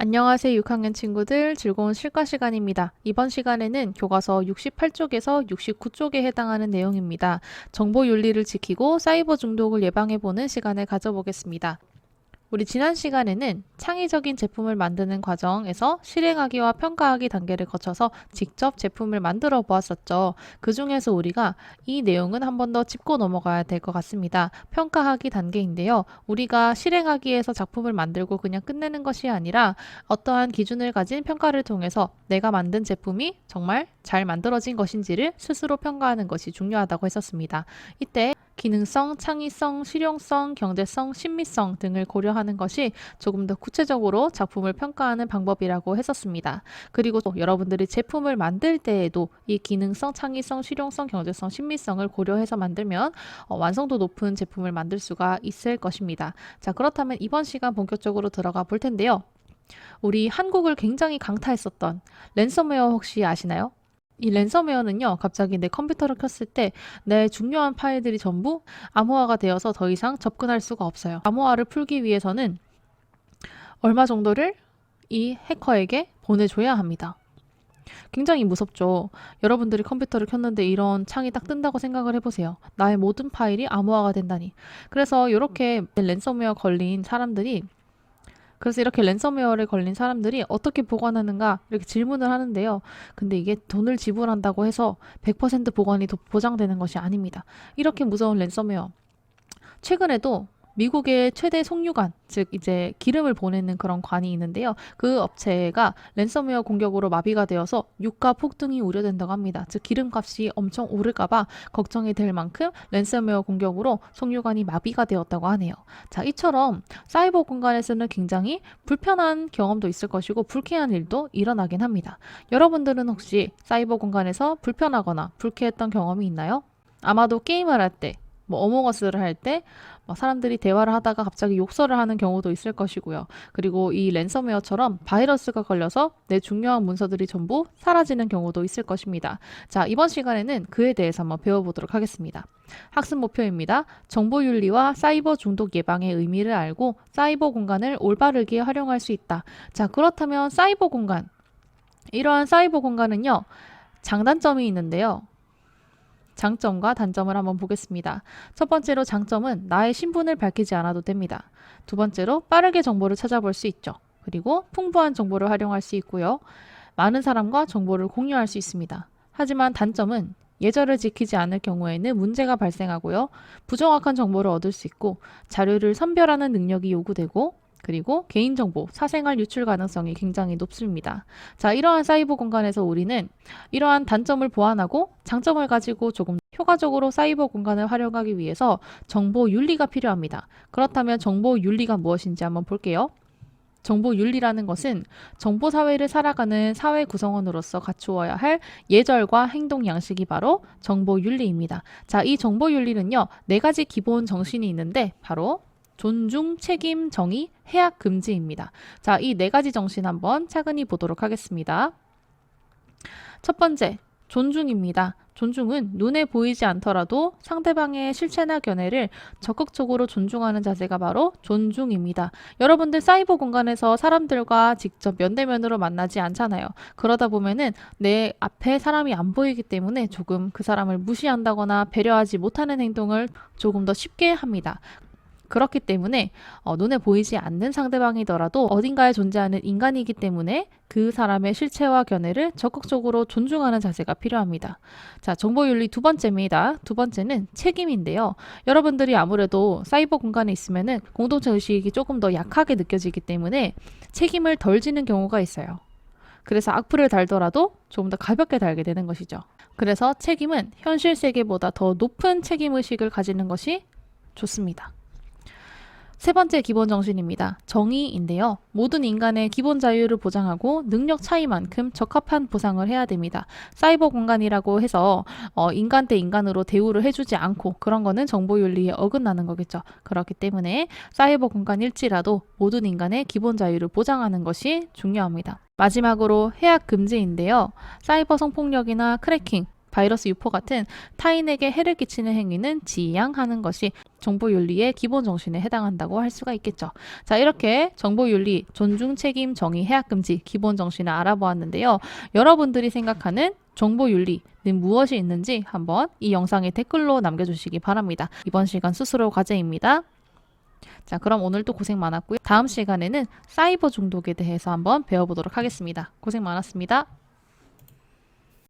안녕하세요, 6학년 친구들. 즐거운 실과 시간입니다. 이번 시간에는 교과서 68쪽에서 69쪽에 해당하는 내용입니다. 정보 윤리를 지키고 사이버 중독을 예방해보는 시간을 가져보겠습니다. 우리 지난 시간에는 창의적인 제품을 만드는 과정에서 실행하기와 평가하기 단계를 거쳐서 직접 제품을 만들어 보았었죠. 그 중에서 우리가 이 내용은 한 번 더 짚고 넘어가야 될 것 같습니다. 평가하기 단계인데요. 우리가 실행하기에서 작품을 만들고 그냥 끝내는 것이 아니라 어떠한 기준을 가진 평가를 통해서 내가 만든 제품이 정말 잘 만들어진 것인지를 스스로 평가하는 것이 중요하다고 했었습니다. 이때 기능성, 창의성, 실용성, 경제성, 신미성 등을 고려하는 것이 조금 더 구체적으로 작품을 평가하는 방법이라고 했었습니다. 그리고 또 여러분들이 제품을 만들 때에도 이 기능성, 창의성, 실용성, 경제성, 신미성을 고려해서 만들면 완성도 높은 제품을 만들 수가 있을 것입니다. 자, 그렇다면 이번 시간 본격적으로 들어가 볼 텐데요. 우리 한국을 굉장히 강타했었던 랜섬웨어 혹시 아시나요? 이 랜섬웨어는요, 갑자기 내 컴퓨터를 켰을 때 내 중요한 파일들이 전부 암호화가 되어서 더 이상 접근할 수가 없어요. 암호화를 풀기 위해서는 얼마 정도를 이 해커에게 보내줘야 합니다. 굉장히 무섭죠. 여러분들이 컴퓨터를 켰는데 이런 창이 딱 뜬다고 생각을 해보세요. 나의 모든 파일이 암호화가 된다니. 그래서 이렇게 랜섬웨어 걸린 사람들이 그래서 이렇게 랜섬웨어에 걸린 사람들이 어떻게 보관하는가 이렇게 질문을 하는데요. 근데 이게 돈을 지불한다고 해서 100% 보관이 보장되는 것이 아닙니다. 이렇게 무서운 랜섬웨어. 최근에도 미국의 최대 송유관, 즉 이제 기름을 보내는 그런 관이 있는데요. 그 업체가 랜섬웨어 공격으로 마비가 되어서 유가 폭등이 우려된다고 합니다. 즉 기름값이 엄청 오를까봐 걱정이 될 만큼 랜섬웨어 공격으로 송유관이 마비가 되었다고 하네요. 자, 이처럼 사이버 공간에서는 굉장히 불편한 경험도 있을 것이고 불쾌한 일도 일어나긴 합니다. 여러분들은 혹시 사이버 공간에서 불편하거나 불쾌했던 경험이 있나요? 아마도 게임을 할 때, 어몽어스를 할 때 사람들이 대화를 하다가 갑자기 욕설을 하는 경우도 있을 것이고요. 그리고 이 랜섬웨어처럼 바이러스가 걸려서 내 중요한 문서들이 전부 사라지는 경우도 있을 것입니다. 자, 이번 시간에는 그에 대해서 한번 배워보도록 하겠습니다. 학습 목표입니다. 정보윤리와 사이버 중독 예방의 의미를 알고 사이버 공간을 올바르게 활용할 수 있다. 자, 그렇다면 사이버 공간. 이러한 사이버 공간은요, 장단점이 있는데요. 장점과 단점을 한번 보겠습니다. 첫 번째로 장점은 나의 신분을 밝히지 않아도 됩니다. 두 번째로 빠르게 정보를 찾아볼 수 있죠. 그리고 풍부한 정보를 활용할 수 있고요. 많은 사람과 정보를 공유할 수 있습니다. 하지만 단점은 예절을 지키지 않을 경우에는 문제가 발생하고요. 부정확한 정보를 얻을 수 있고 자료를 선별하는 능력이 요구되고 그리고 개인정보, 사생활 유출 가능성이 굉장히 높습니다. 자, 이러한 사이버 공간에서 우리는 이러한 단점을 보완하고 장점을 가지고 조금 효과적으로 사이버 공간을 활용하기 위해서 정보 윤리가 필요합니다. 그렇다면 정보 윤리가 무엇인지 한번 볼게요. 정보 윤리라는 것은 정보 사회를 살아가는 사회 구성원으로서 갖추어야 할 예절과 행동 양식이 바로 정보 윤리입니다. 자, 이 정보 윤리는요, 네 가지 기본 정신이 있는데 바로 존중, 책임, 정의, 해악, 금지입니다. 자, 이 네 가지 정신 한번 차근히 보도록 하겠습니다. 첫 번째, 존중입니다. 존중은 눈에 보이지 않더라도 상대방의 실체나 견해를 적극적으로 존중하는 자세가 바로 존중입니다. 여러분들 사이버 공간에서 사람들과 직접 면대면으로 만나지 않잖아요. 그러다 보면은 내 앞에 사람이 안 보이기 때문에 조금 그 사람을 무시한다거나 배려하지 못하는 행동을 조금 더 쉽게 합니다. 그렇기 때문에 눈에 보이지 않는 상대방이더라도 어딘가에 존재하는 인간이기 때문에 그 사람의 실체와 견해를 적극적으로 존중하는 자세가 필요합니다. 자, 정보윤리 두 번째입니다. 두 번째는 책임인데요. 여러분들이 아무래도 사이버 공간에 있으면은 공동체 의식이 조금 더 약하게 느껴지기 때문에 책임을 덜 지는 경우가 있어요. 그래서 악플을 달더라도 조금 더 가볍게 달게 되는 것이죠. 그래서 책임은 현실 세계보다 더 높은 책임의식을 가지는 것이 좋습니다. 세 번째 기본 정신입니다. 정의인데요. 모든 인간의 기본 자유를 보장하고 능력 차이만큼 적합한 보상을 해야 됩니다. 사이버 공간이라고 해서 인간 대 인간으로 대우를 해주지 않고 그런 거는 정보윤리에 어긋나는 거겠죠. 그렇기 때문에 사이버 공간일지라도 모든 인간의 기본 자유를 보장하는 것이 중요합니다. 마지막으로 해악 금지인데요. 사이버 성폭력이나 크래킹, 바이러스 유포 같은 타인에게 해를 끼치는 행위는 지양하는 것이 정보윤리의 기본 정신에 해당한다고 할 수가 있겠죠. 자, 이렇게 정보윤리, 존중, 책임, 정의, 해악 금지 기본 정신을 알아보았는데요. 여러분들이 생각하는 정보윤리는 무엇이 있는지 한번 이 영상에 댓글로 남겨주시기 바랍니다. 이번 시간 스스로 과제입니다. 자, 그럼 오늘도 고생 많았고요. 다음 시간에는 사이버 중독에 대해서 한번 배워보도록 하겠습니다. 고생 많았습니다.